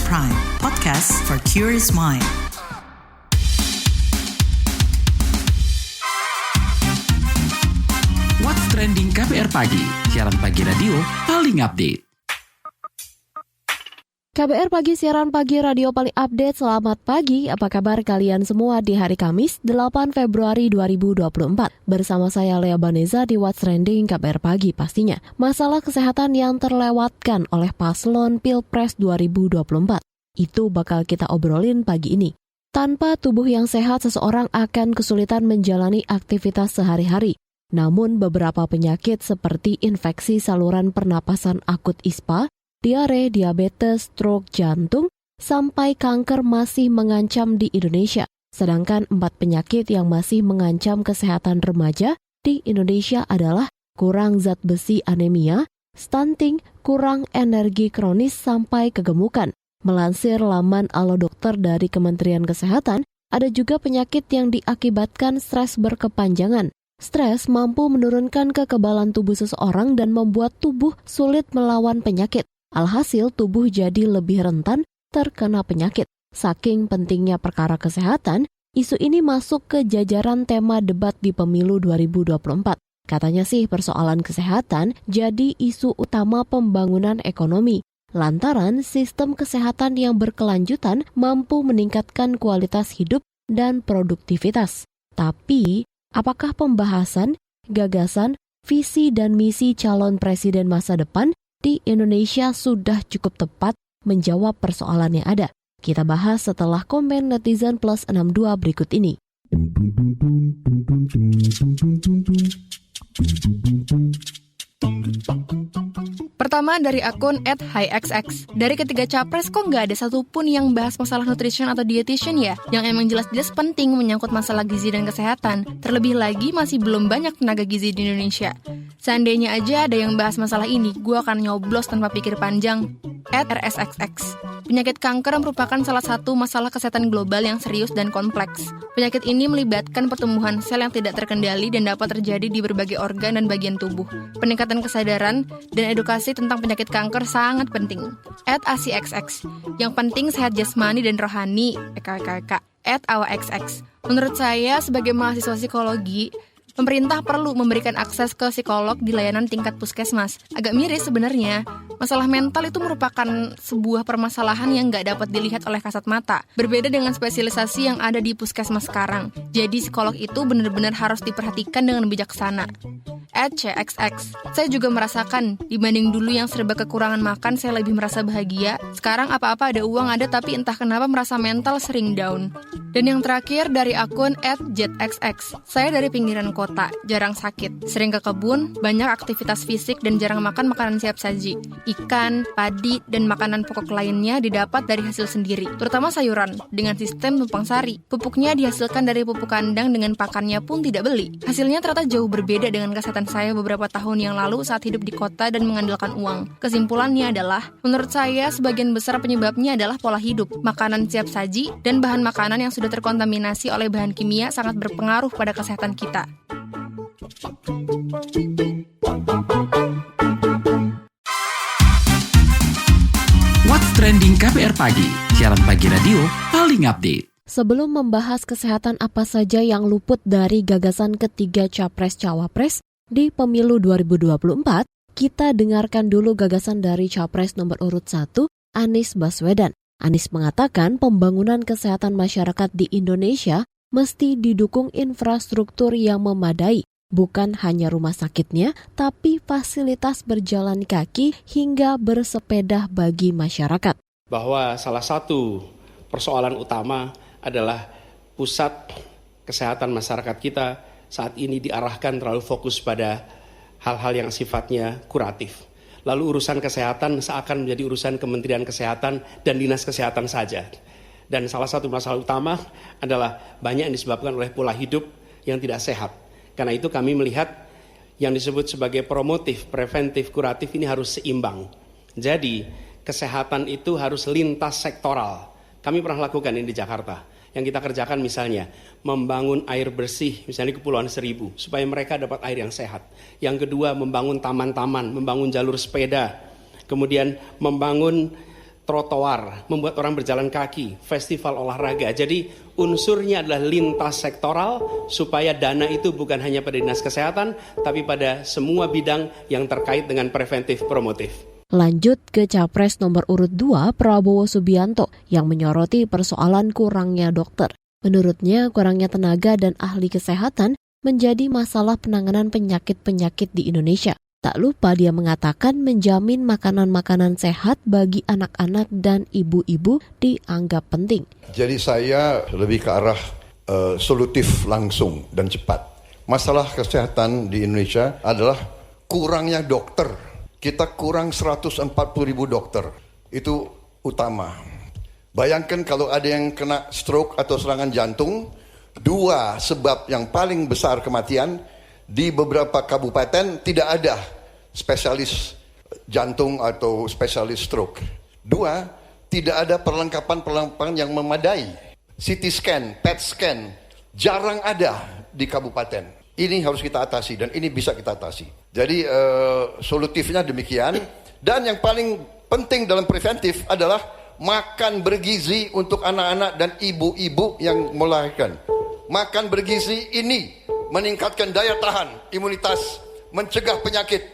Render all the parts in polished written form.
Prime, podcast for curious mind. What's Trending KBR Pagi, siaran pagi radio paling update. KBR Pagi, siaran pagi radio paling update. Selamat pagi, apa kabar kalian semua di hari Kamis 8 Februari 2024. Bersama saya Lea Baneza di What's Trending KBR Pagi pastinya. Masalah kesehatan yang terlewatkan oleh paslon Pilpres 2024. Itu bakal kita obrolin pagi ini. Tanpa tubuh yang sehat, seseorang akan kesulitan menjalani aktivitas sehari-hari. Namun beberapa penyakit seperti infeksi saluran pernapasan akut ISPA, diare, diabetes, stroke, jantung, sampai kanker masih mengancam di Indonesia. Sedangkan 4 penyakit yang masih mengancam kesehatan remaja di Indonesia adalah kurang zat besi anemia, stunting, kurang energi kronis, sampai kegemukan. Melansir laman Alo Dokter dari Kementerian Kesehatan, ada juga penyakit yang diakibatkan stres berkepanjangan. Stres mampu menurunkan kekebalan tubuh seseorang dan membuat tubuh sulit melawan penyakit. Alhasil tubuh jadi lebih rentan terkena penyakit. Saking pentingnya perkara kesehatan, isu ini masuk ke jajaran tema debat di pemilu 2024. Katanya sih persoalan kesehatan jadi isu utama pembangunan ekonomi. Lantaran sistem kesehatan yang berkelanjutan mampu meningkatkan kualitas hidup dan produktivitas. Tapi, apakah pembahasan, gagasan, visi dan misi calon presiden masa depan di Indonesia sudah cukup tepat menjawab persoalan yang ada? Kita bahas setelah komen netizen plus 62 berikut ini. Pertama dari akun @highxx. Dari ketiga capres kok nggak ada satupun yang bahas masalah nutrition atau dietitian ya? Yang emang jelas-jelas penting menyangkut masalah gizi dan kesehatan. Terlebih lagi masih belum banyak tenaga gizi di Indonesia. Seandainya aja ada yang bahas masalah ini, gue akan nyoblos tanpa pikir panjang. @rsxx. Penyakit kanker merupakan salah satu masalah kesehatan global yang serius dan kompleks. Penyakit ini melibatkan pertumbuhan sel yang tidak terkendali dan dapat terjadi di berbagai organ dan bagian tubuh. Peningkatan kesadaran dan edukasi tentang penyakit kanker sangat penting. @asixx. Yang penting sehat jasmani dan rohani. @awaxx. Menurut saya sebagai mahasiswa psikologi, pemerintah perlu memberikan akses ke psikolog di layanan tingkat puskesmas. Agak miris sebenarnya. Masalah mental itu merupakan sebuah permasalahan yang nggak dapat dilihat oleh kasat mata. Berbeda dengan spesialisasi yang ada di puskesmas sekarang. Jadi psikolog itu benar-benar harus diperhatikan dengan bijaksana. @cxx. Saya juga merasakan, dibanding dulu yang serba kekurangan makan, saya lebih merasa bahagia. Sekarang apa-apa ada uang ada, tapi entah kenapa merasa mental sering down. Dan yang terakhir dari akun @jetxx. Saya dari pinggiran kota, jarang sakit, sering ke kebun, banyak aktivitas fisik dan jarang makan makanan siap saji. Ikan, padi, dan makanan pokok lainnya didapat dari hasil sendiri, terutama sayuran, dengan sistem tumpang sari. Pupuknya dihasilkan dari pupuk kandang dengan pakannya pun tidak beli. Hasilnya ternyata jauh berbeda dengan kesehatan saya beberapa tahun yang lalu saat hidup di kota dan mengandalkan uang. Kesimpulannya adalah, menurut saya sebagian besar penyebabnya adalah pola hidup, makanan siap saji, dan bahan makanan yang sudah terkontaminasi oleh bahan kimia sangat berpengaruh pada kesehatan kita. What's Trending KBR Pagi, siaran pagi radio paling update. Sebelum membahas kesehatan apa saja yang luput dari gagasan ketiga capres-cawapres di pemilu 2024, kita dengarkan dulu gagasan dari capres nomor urut 1, Anies Baswedan. Anies mengatakan pembangunan kesehatan masyarakat di Indonesia mesti didukung infrastruktur yang memadai, bukan hanya rumah sakitnya, tapi fasilitas berjalan kaki hingga bersepeda bagi masyarakat. Bahwa salah satu persoalan utama adalah pusat kesehatan masyarakat kita saat ini diarahkan terlalu fokus pada hal-hal yang sifatnya kuratif. Lalu urusan kesehatan seakan menjadi urusan Kementerian Kesehatan dan Dinas Kesehatan saja. Dan salah satu masalah utama adalah banyak yang disebabkan oleh pola hidup yang tidak sehat. Karena itu kami melihat yang disebut sebagai promotif, preventif, kuratif ini harus seimbang. Jadi kesehatan itu harus lintas sektoral. Kami pernah lakukan ini di Jakarta. Yang kita kerjakan misalnya membangun air bersih misalnya di Kepulauan Seribu supaya mereka dapat air yang sehat. Yang kedua membangun taman-taman, membangun jalur sepeda, kemudian membangun trotoar, membuat orang berjalan kaki, festival olahraga. Jadi unsurnya adalah lintas sektoral supaya dana itu bukan hanya pada dinas kesehatan, tapi pada semua bidang yang terkait dengan preventif promotif. Lanjut ke Capres nomor urut 2 Prabowo Subianto yang menyoroti persoalan kurangnya dokter. Menurutnya, kurangnya tenaga dan ahli kesehatan menjadi masalah penanganan penyakit-penyakit di Indonesia. Tak lupa dia mengatakan menjamin makanan-makanan sehat bagi anak-anak dan ibu-ibu dianggap penting. Jadi saya lebih ke arah solutif langsung dan cepat. Masalah kesehatan di Indonesia adalah kurangnya dokter. Kita kurang 140.000 dokter. Itu utama. Bayangkan kalau ada yang kena stroke atau serangan jantung, 2 sebab yang paling besar kematian. Di beberapa kabupaten tidak ada spesialis jantung atau spesialis stroke. 2, tidak ada perlengkapan yang memadai. CT scan, PET scan, jarang ada di kabupaten. Ini harus kita atasi dan ini bisa kita atasi. Jadi solutifnya demikian. Dan yang paling penting dalam preventif adalah makan bergizi untuk anak-anak dan ibu-ibu yang melahirkan. Makan bergizi ini meningkatkan daya tahan, imunitas, mencegah penyakit.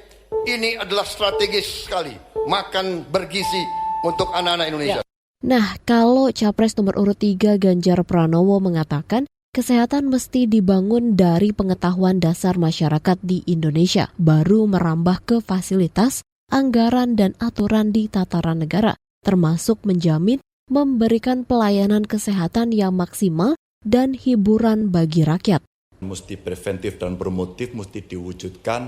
Ini adalah strategis sekali. Makan bergizi untuk anak-anak Indonesia. Nah, kalau Capres nomor urut 3 Ganjar Pranowo mengatakan kesehatan mesti dibangun dari pengetahuan dasar masyarakat di Indonesia, baru merambah ke fasilitas, anggaran dan aturan di tataran negara, termasuk menjamin memberikan pelayanan kesehatan yang maksimal dan hiburan bagi rakyat. Mesti preventif dan promotif mesti diwujudkan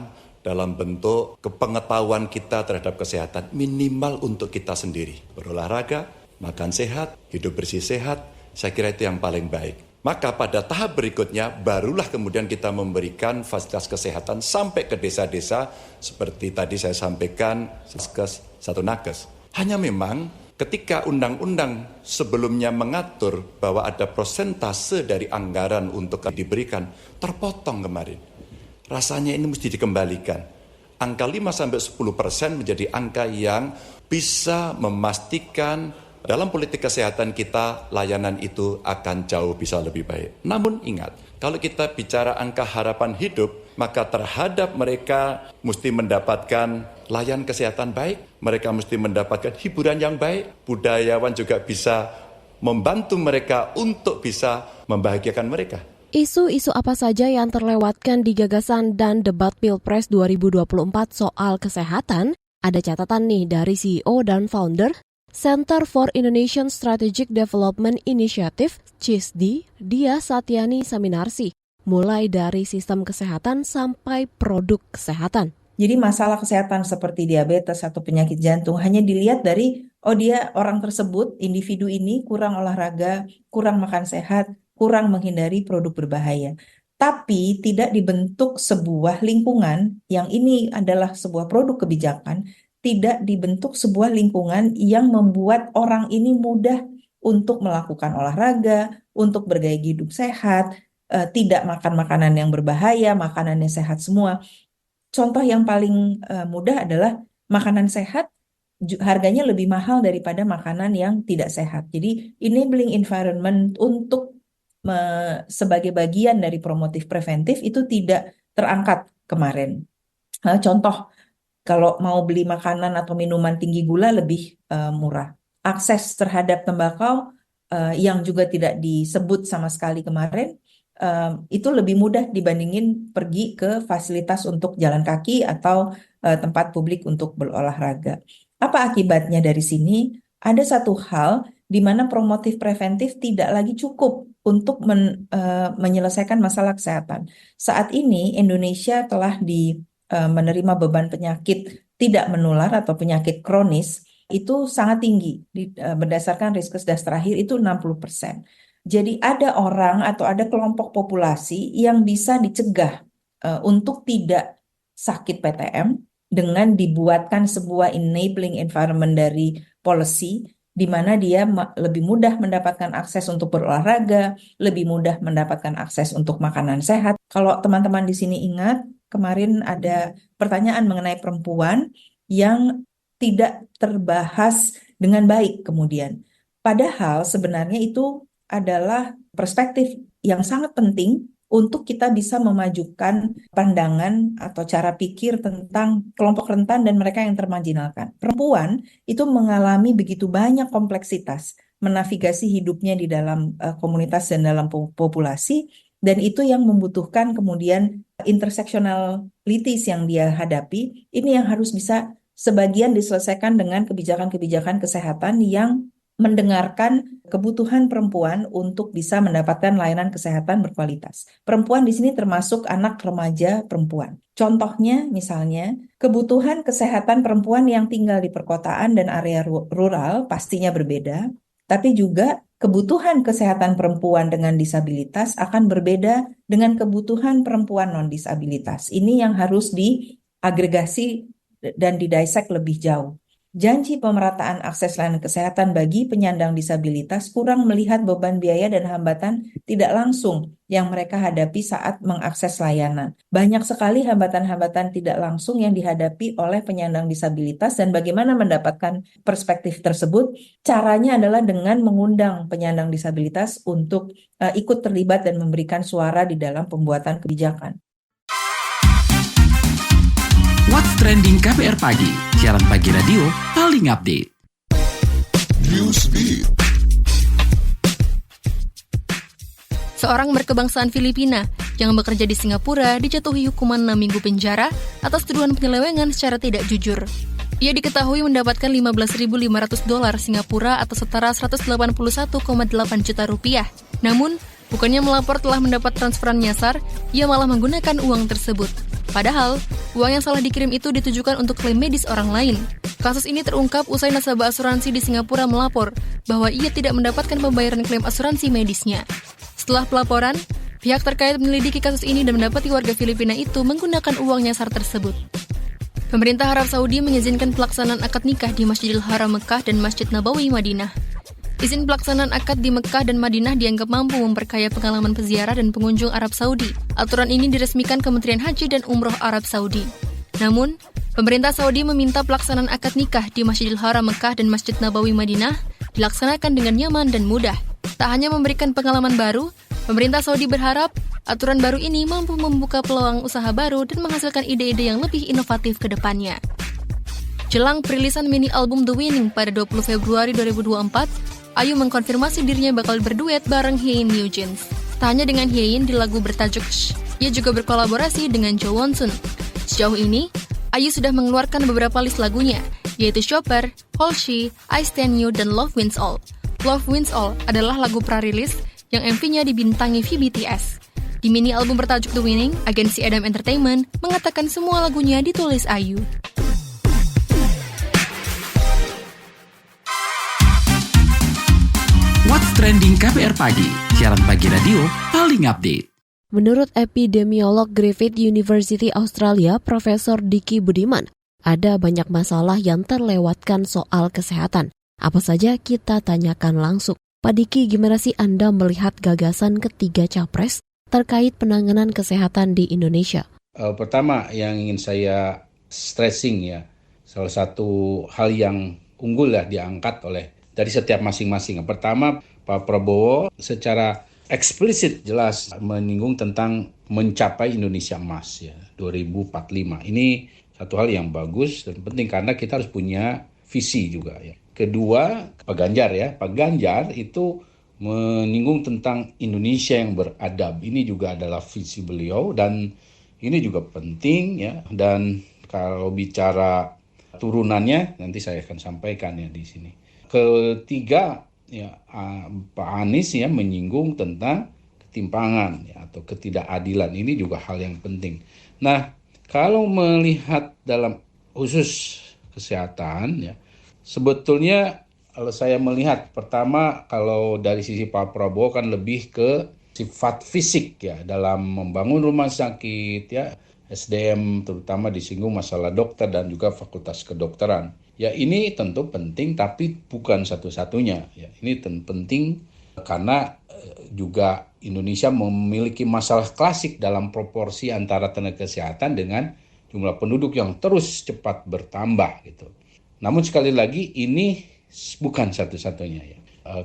dalam bentuk kepengetahuan kita terhadap kesehatan minimal untuk kita sendiri. Berolahraga, makan sehat, hidup bersih sehat, saya kira itu yang paling baik. Maka pada tahap berikutnya barulah kemudian kita memberikan fasilitas kesehatan sampai ke desa-desa seperti tadi saya sampaikan, Saskes, 1 Nakes. Hanya memang ketika undang-undang sebelumnya mengatur bahwa ada persentase dari anggaran untuk diberikan, terpotong kemarin. Rasanya ini mesti dikembalikan. Angka 5-10% menjadi angka yang bisa memastikan dalam politik kesehatan kita layanan itu akan jauh bisa lebih baik. Namun ingat, kalau kita bicara angka harapan hidup, maka terhadap mereka mesti mendapatkan layanan kesehatan baik, mereka mesti mendapatkan hiburan yang baik, budayawan juga bisa membantu mereka untuk bisa membahagiakan mereka. Isu-isu apa saja yang terlewatkan di gagasan dan debat Pilpres 2024 soal kesehatan? Ada catatan nih dari CEO dan founder Center for Indonesian Strategic Development Initiative, CISDI, Dia Satyani Saminarsi, mulai dari sistem kesehatan sampai produk kesehatan. Jadi masalah kesehatan seperti diabetes atau penyakit jantung hanya dilihat dari, dia orang tersebut, individu ini kurang olahraga, kurang makan sehat, kurang menghindari produk berbahaya. Tapi tidak dibentuk sebuah lingkungan yang ini adalah sebuah produk kebijakan, tidak dibentuk sebuah lingkungan yang membuat orang ini mudah untuk melakukan olahraga, untuk bergaya hidup sehat, tidak makan makanan yang berbahaya, makanannya sehat semua. Contoh yang paling mudah adalah makanan sehat harganya lebih mahal daripada makanan yang tidak sehat. Jadi enabling environment untuk sebagai bagian dari promotif preventif itu tidak terangkat kemarin. Contoh, kalau mau beli makanan atau minuman tinggi gula lebih murah. Akses terhadap tembakau yang juga tidak disebut sama sekali kemarin, itu lebih mudah dibandingin pergi ke fasilitas untuk jalan kaki atau tempat publik untuk berolahraga. Apa akibatnya dari sini? Ada satu hal di mana promotif preventif tidak lagi cukup untuk menyelesaikan masalah kesehatan. Saat ini Indonesia telah menerima beban penyakit tidak menular atau penyakit kronis itu sangat tinggi. Berdasarkan Riskesdas terakhir itu 60%. Jadi ada orang atau ada kelompok populasi yang bisa dicegah untuk tidak sakit PTM dengan dibuatkan sebuah enabling environment dari policy di mana dia lebih mudah mendapatkan akses untuk berolahraga, lebih mudah mendapatkan akses untuk makanan sehat. Kalau teman-teman di sini ingat, kemarin ada pertanyaan mengenai perempuan yang tidak terbahas dengan baik kemudian. Padahal sebenarnya itu adalah perspektif yang sangat penting untuk kita bisa memajukan pandangan atau cara pikir tentang kelompok rentan dan mereka yang termarginalkan. Perempuan itu mengalami begitu banyak kompleksitas menavigasi hidupnya di dalam komunitas dan dalam populasi, dan itu yang membutuhkan kemudian intersectionalities yang dia hadapi. Ini yang harus bisa sebagian diselesaikan dengan kebijakan-kebijakan kesehatan yang mendengarkan kebutuhan perempuan untuk bisa mendapatkan layanan kesehatan berkualitas. Perempuan di sini termasuk anak remaja perempuan. Contohnya misalnya kebutuhan kesehatan perempuan yang tinggal di perkotaan dan area rural pastinya berbeda, tapi juga kebutuhan kesehatan perempuan dengan disabilitas akan berbeda dengan kebutuhan perempuan non-disabilitas. Ini yang harus diagregasi dan didissect lebih jauh. Janji pemerataan akses layanan kesehatan bagi penyandang disabilitas kurang melihat beban biaya dan hambatan tidak langsung yang mereka hadapi saat mengakses layanan. Banyak sekali hambatan-hambatan tidak langsung yang dihadapi oleh penyandang disabilitas, dan bagaimana mendapatkan perspektif tersebut? Caranya adalah dengan mengundang penyandang disabilitas untuk ikut terlibat dan memberikan suara di dalam pembuatan kebijakan. What's Trending KBR Pagi, siaran pagi radio paling update. Newsbeat. Seorang berkebangsaan Filipina yang bekerja di Singapura dijatuhi hukuman 6 minggu penjara atas tuduhan penyelewengan secara tidak jujur. Ia diketahui mendapatkan $15.500 Singapura atau setara 181,8 juta rupiah. Namun, bukannya melapor telah mendapat transferan nyasar, ia malah menggunakan uang tersebut. Padahal, uang yang salah dikirim itu ditujukan untuk klaim medis orang lain. Kasus ini terungkap usai nasabah asuransi di Singapura melapor bahwa ia tidak mendapatkan pembayaran klaim asuransi medisnya. Setelah pelaporan, pihak terkait menyelidiki kasus ini dan mendapati warga Filipina itu menggunakan uang nyasar tersebut. Pemerintah Arab Saudi mengizinkan pelaksanaan akad nikah di Masjidil Haram Mekah dan Masjid Nabawi Madinah. Izin pelaksanaan akad di Mekah dan Madinah dianggap mampu memperkaya pengalaman peziarah dan pengunjung Arab Saudi. Aturan ini diresmikan Kementerian Haji dan Umroh Arab Saudi. Namun, pemerintah Saudi meminta pelaksanaan akad nikah di Masjidil Haram Mekah dan Masjid Nabawi Madinah dilaksanakan dengan nyaman dan mudah. Tak hanya memberikan pengalaman baru, pemerintah Saudi berharap aturan baru ini mampu membuka peluang usaha baru dan menghasilkan ide-ide yang lebih inovatif ke depannya. Jelang perilisan mini album The Winning pada 20 Februari 2024, Ayu mengkonfirmasi dirinya bakal berduet bareng Hyein Nugent. Tak hanya dengan Hyein di lagu bertajuk Shh, ia juga berkolaborasi dengan Jo Won-sun. Sejauh ini, Ayu sudah mengeluarkan beberapa list lagunya, yaitu Chopper, Holshi, I Stand You, dan Love Wins All. Love Wins All adalah lagu pra-rilis yang MV-nya dibintangi VBTS. Di mini album bertajuk The Winning, agensi Adam Entertainment mengatakan semua lagunya ditulis Ayu. What's Trending KBR Pagi, siaran pagi radio paling update. Menurut epidemiolog Griffith University Australia, Profesor Diki Budiman, ada banyak masalah yang terlewatkan soal kesehatan. Apa saja kita tanyakan langsung. Pak Diki, gimana sih Anda melihat gagasan ketiga capres terkait penanganan kesehatan di Indonesia? Pertama yang ingin saya stressing ya, salah satu hal yang unggul ya diangkat oleh dari setiap masing-masing. Yang pertama, Pak Prabowo secara eksplisit jelas menyinggung tentang mencapai Indonesia Emas ya 2045. Ini satu hal yang bagus dan penting karena kita harus punya visi juga ya. Kedua, Pak Ganjar itu menyinggung tentang Indonesia yang beradab. Ini juga adalah visi beliau dan ini juga penting ya. Dan kalau bicara turunannya nanti saya akan sampaikan ya di sini. Ketiga, ya Pak Anies ya menyinggung tentang ketimpangan ya, atau ketidakadilan. Ini juga hal yang penting. Nah, kalau melihat dalam khusus kesehatan ya, sebetulnya kalau saya melihat pertama kalau dari sisi Pak Prabowo kan lebih ke sifat fisik ya dalam membangun rumah sakit ya, SDM terutama disinggung masalah dokter dan juga fakultas kedokteran. Ya ini tentu penting tapi bukan satu-satunya. Ya, ini penting karena juga Indonesia memiliki masalah klasik dalam proporsi antara tenaga kesehatan dengan jumlah penduduk yang terus cepat bertambah gitu. Namun sekali lagi ini bukan satu-satunya ya.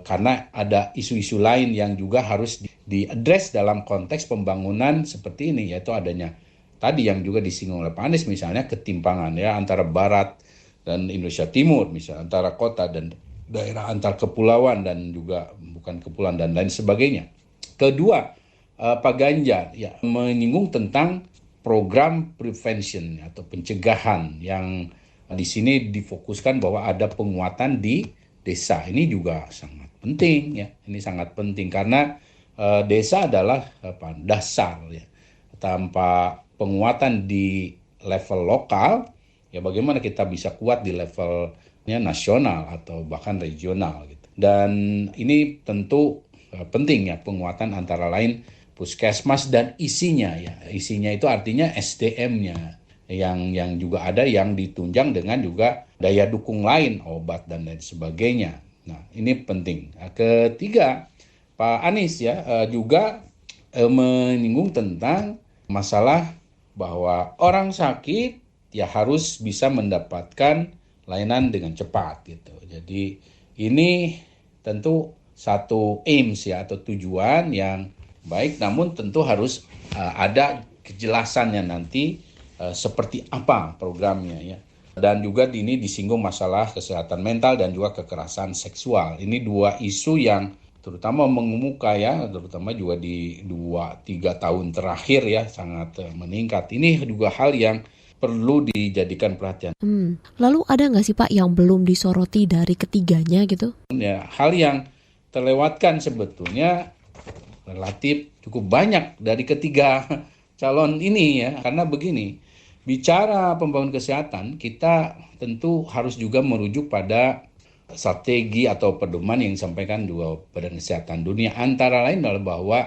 Karena ada isu-isu lain yang juga harus diadres dalam konteks pembangunan seperti ini, yaitu adanya tadi yang juga disinggung oleh Pak Anies, misalnya ketimpangan ya antara Barat dan Indonesia Timur, misalnya antara kota dan daerah, antar kepulauan dan juga bukan kepulauan dan lain sebagainya. Kedua, Pak Ganjar ya menyinggung tentang program prevention atau pencegahan yang di sini difokuskan bahwa ada penguatan di desa. Ini juga sangat penting ya. Ini sangat penting karena desa adalah dasar ya. Tanpa penguatan di level lokal, ya bagaimana kita bisa kuat di levelnya nasional atau bahkan regional gitu. Dan ini tentu penting ya, penguatan antara lain puskesmas dan isinya ya. Isinya itu artinya SDM-nya yang juga ada, yang ditunjang dengan juga daya dukung lain, obat dan lain sebagainya. Nah, ini penting. Ketiga, Pak Anies ya juga menyinggung tentang masalah bahwa orang sakit ya harus bisa mendapatkan layanan dengan cepat gitu. Jadi ini tentu satu aims ya atau tujuan yang baik, namun tentu harus ada kejelasannya nanti seperti apa programnya ya. Dan juga ini disinggung masalah kesehatan mental dan juga kekerasan seksual. Ini dua isu yang terutama mengemuka ya, terutama juga di 2-3 tahun terakhir ya sangat meningkat. Ini juga hal yang perlu dijadikan perhatian. Lalu ada nggak sih Pak yang belum disoroti dari ketiganya gitu? Ya, hal yang terlewatkan sebetulnya relatif cukup banyak dari ketiga calon ini ya, karena begini. Bicara pembangunan kesehatan, kita tentu harus juga merujuk pada strategi atau pedoman yang disampaikan juga Badan Kesehatan Dunia. Antara lain adalah bahwa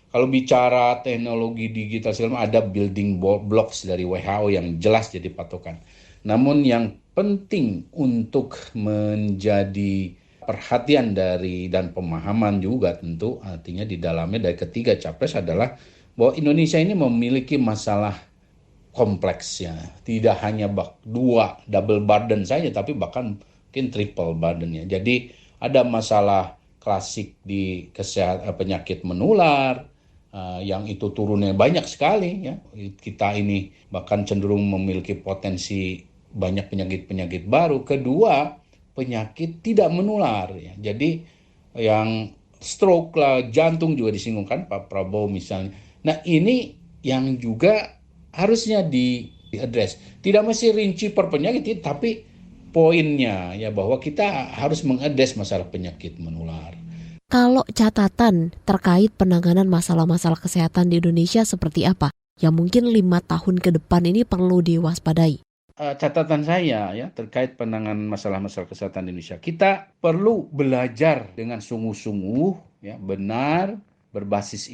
kalau bicara teknologi digital segala ada building blocks dari WHO yang jelas jadi patokan. Namun yang penting untuk menjadi perhatian dari dan pemahaman juga tentu artinya di dalamnya dari ketiga capres adalah bahwa Indonesia ini memiliki masalah kompleks ya, tidak hanya dua double burden saja, tapi bahkan mungkin triple burden ya. Jadi ada masalah klasik di kesehatan penyakit menular yang itu turunnya banyak sekali ya. Kita ini bahkan cenderung memiliki potensi banyak penyakit-penyakit baru. Kedua, penyakit tidak menular ya. Jadi yang stroke lah, jantung juga disinggung kan Pak Prabowo misalnya. Nah ini yang juga harusnya diadres. Tidak mesti rinci per penyakit, tapi poinnya ya bahwa kita harus mengadres masalah penyakit menular. Kalau catatan terkait penanganan masalah-masalah kesehatan di Indonesia seperti apa? Yang mungkin 5 tahun ke depan ini perlu diwaspadai. Catatan saya ya terkait penanganan masalah-masalah kesehatan di Indonesia. Kita perlu belajar dengan sungguh-sungguh ya, benar berbasis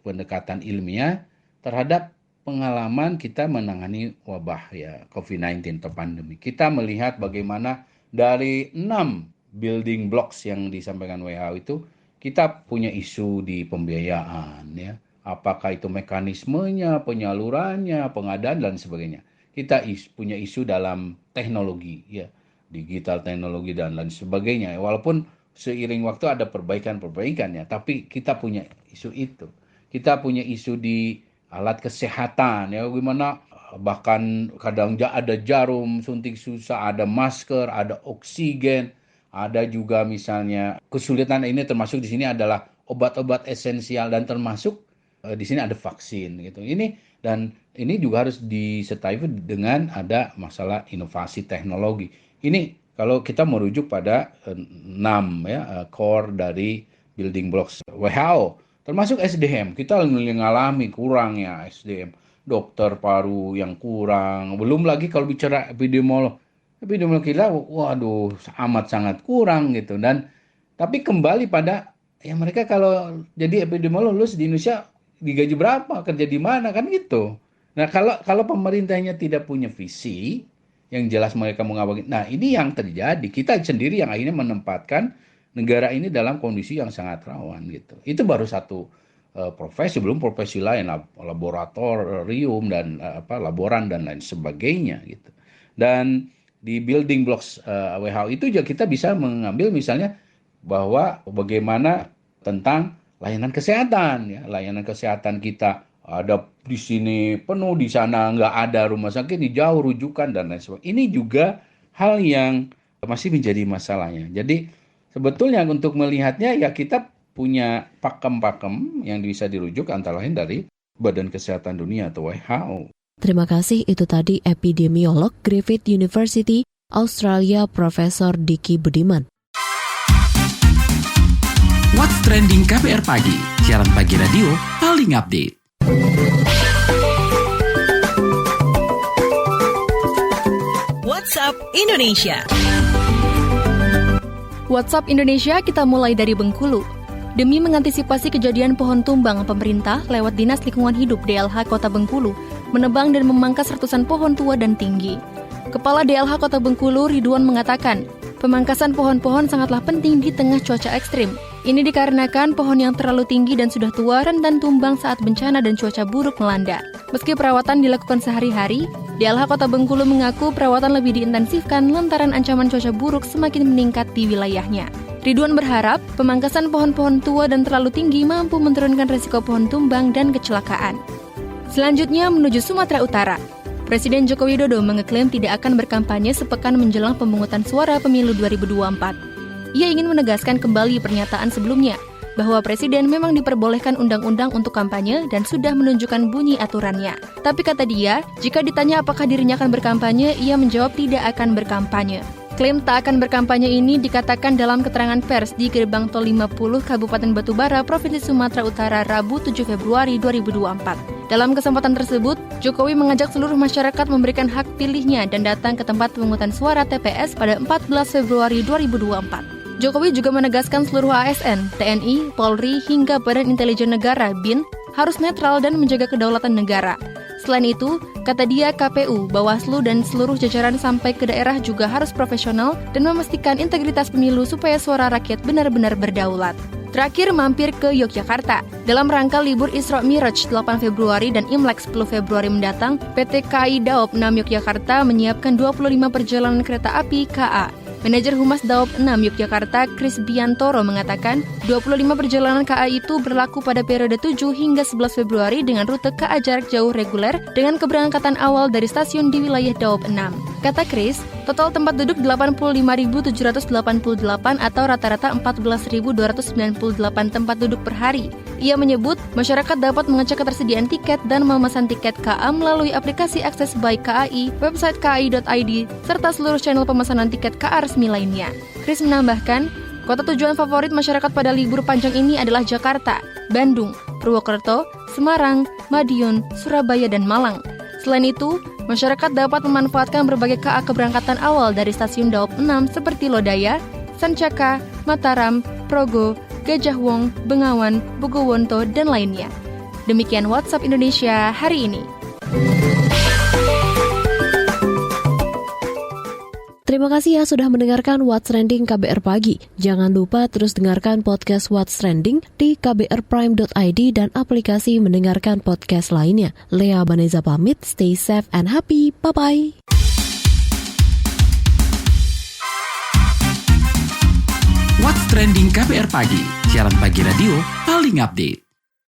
pendekatan ilmiah terhadap pengalaman kita menangani wabah ya COVID-19 atau pandemi. Kita melihat bagaimana dari 6 building blocks yang disampaikan WHO itu kita punya isu di pembiayaan ya. Apakah itu mekanismenya, penyalurannya, pengadaan dan sebagainya. Kita punya isu dalam teknologi ya, digital teknologi dan lain sebagainya. Walaupun seiring waktu ada perbaikan-perbaikan ya, tapi kita punya isu itu. Kita punya isu di alat kesehatan ya, gimana bahkan kadang ada jarum suntik susah, ada masker, ada oksigen, ada juga misalnya kesulitan ini termasuk di sini adalah obat-obat esensial dan termasuk di sini ada vaksin gitu. Ini juga harus disertai dengan ada masalah inovasi teknologi. Ini kalau kita merujuk pada 6 ya core dari building blocks WHO. Termasuk SDM, kita mengalami kurangnya SDM, dokter paru yang kurang. Belum lagi kalau bicara epidemiolog kita, waduh, amat sangat kurang gitu. Dan tapi kembali pada ya mereka kalau jadi epidemiolog lulus di Indonesia digaji berapa, kerja di mana kan gitu. Nah kalau pemerintahnya tidak punya visi yang jelas mereka mau ngapain. Nah ini yang terjadi, kita sendiri yang akhirnya menempatkan negara ini dalam kondisi yang sangat rawan gitu. Itu baru satu profesi, belum profesi lain, laboratorium dan laboran dan lain sebagainya gitu. Dan di building blocks WHO itu juga kita bisa mengambil misalnya bahwa bagaimana tentang layanan kesehatan, ya, layanan kesehatan kita ada di sini penuh, di sana nggak ada rumah sakit, di jauh rujukan dan lain sebagainya. Ini juga hal yang masih menjadi masalahnya. Jadi sebetulnya untuk melihatnya ya kita punya pakem-pakem yang bisa dirujuk antara lain dari Badan Kesehatan Dunia atau WHO. Terima kasih, itu tadi epidemiolog Griffith University, Australia, Profesor Diki Budiman. What's Trending KBR Pagi, siaran pagi radio paling update. WhatsApp Indonesia. WhatsApp Indonesia kita mulai dari Bengkulu. Demi mengantisipasi kejadian pohon tumbang, pemerintah lewat Dinas Lingkungan Hidup DLH Kota Bengkulu menebang dan memangkas ratusan pohon tua dan tinggi. Kepala DLH Kota Bengkulu Ridwan mengatakan, pemangkasan pohon-pohon sangatlah penting di tengah cuaca ekstrim. Ini dikarenakan pohon yang terlalu tinggi dan sudah tua rentan tumbang saat bencana dan cuaca buruk melanda. Meski perawatan dilakukan sehari-hari, DLH Kota Bengkulu mengaku perawatan lebih diintensifkan lantaran ancaman cuaca buruk semakin meningkat di wilayahnya. Ridwan berharap pemangkasan pohon-pohon tua dan terlalu tinggi mampu menurunkan risiko pohon tumbang dan kecelakaan. Selanjutnya menuju Sumatera Utara. Presiden Joko Widodo mengeklaim tidak akan berkampanye sepekan menjelang pemungutan suara pemilu 2024. Ia ingin menegaskan kembali pernyataan sebelumnya, bahwa Presiden memang diperbolehkan undang-undang untuk kampanye dan sudah menunjukkan bunyi aturannya. Tapi kata dia, jika ditanya apakah dirinya akan berkampanye, ia menjawab tidak akan berkampanye. Klaim tak akan berkampanye ini dikatakan dalam keterangan pers di Gerbang Tol 50 Kabupaten Batubara, Provinsi Sumatera Utara, Rabu 7 Februari 2024. Dalam kesempatan tersebut, Jokowi mengajak seluruh masyarakat memberikan hak pilihnya dan datang ke tempat pemungutan suara TPS pada 14 Februari 2024. Jokowi juga menegaskan seluruh ASN, TNI, Polri, hingga Badan Intelijen Negara (BIN) harus netral dan menjaga kedaulatan negara. Selain itu, kata dia KPU, Bawaslu, dan seluruh jajaran sampai ke daerah juga harus profesional dan memastikan integritas pemilu supaya suara rakyat benar-benar berdaulat. Terakhir mampir ke Yogyakarta. Dalam rangka libur Isra Miraj 8 Februari dan Imlek 10 Februari mendatang, PT KAI Daop 6 Yogyakarta menyiapkan 25 perjalanan kereta api KA. Manajer Humas Daop 6 Yogyakarta, Kris Biantoro mengatakan, 25 perjalanan KA itu berlaku pada periode 7 hingga 11 Februari dengan rute KA jarak jauh reguler dengan keberangkatan awal dari stasiun di wilayah Daop 6. Kata Kris, total tempat duduk 85.788 atau rata-rata 14.298 tempat duduk per hari. Ia menyebut, masyarakat dapat mengecek ketersediaan tiket dan memesan tiket KA melalui aplikasi akses by KAI, website kai.id, serta seluruh channel pemesanan tiket KA resmi lainnya. Kris menambahkan, kota tujuan favorit masyarakat pada libur panjang ini adalah Jakarta, Bandung, Purwokerto, Semarang, Madiun, Surabaya, dan Malang. Selain itu, masyarakat dapat memanfaatkan berbagai KA keberangkatan awal dari stasiun Daop 6 seperti Lodaya, Sancaka, Mataram, Progo, Gajah Wong, Bengawan, Bogowonto, dan lainnya. Demikian WhatsApp Indonesia hari ini. Terima kasih ya sudah mendengarkan What's Trending KBR Pagi. Jangan lupa terus dengarkan podcast What's Trending di kbrprime.id dan aplikasi mendengarkan podcast lainnya. Lea Baneza pamit, stay safe and happy. Bye-bye. What's Trending KBR Pagi, siaran pagi radio paling update.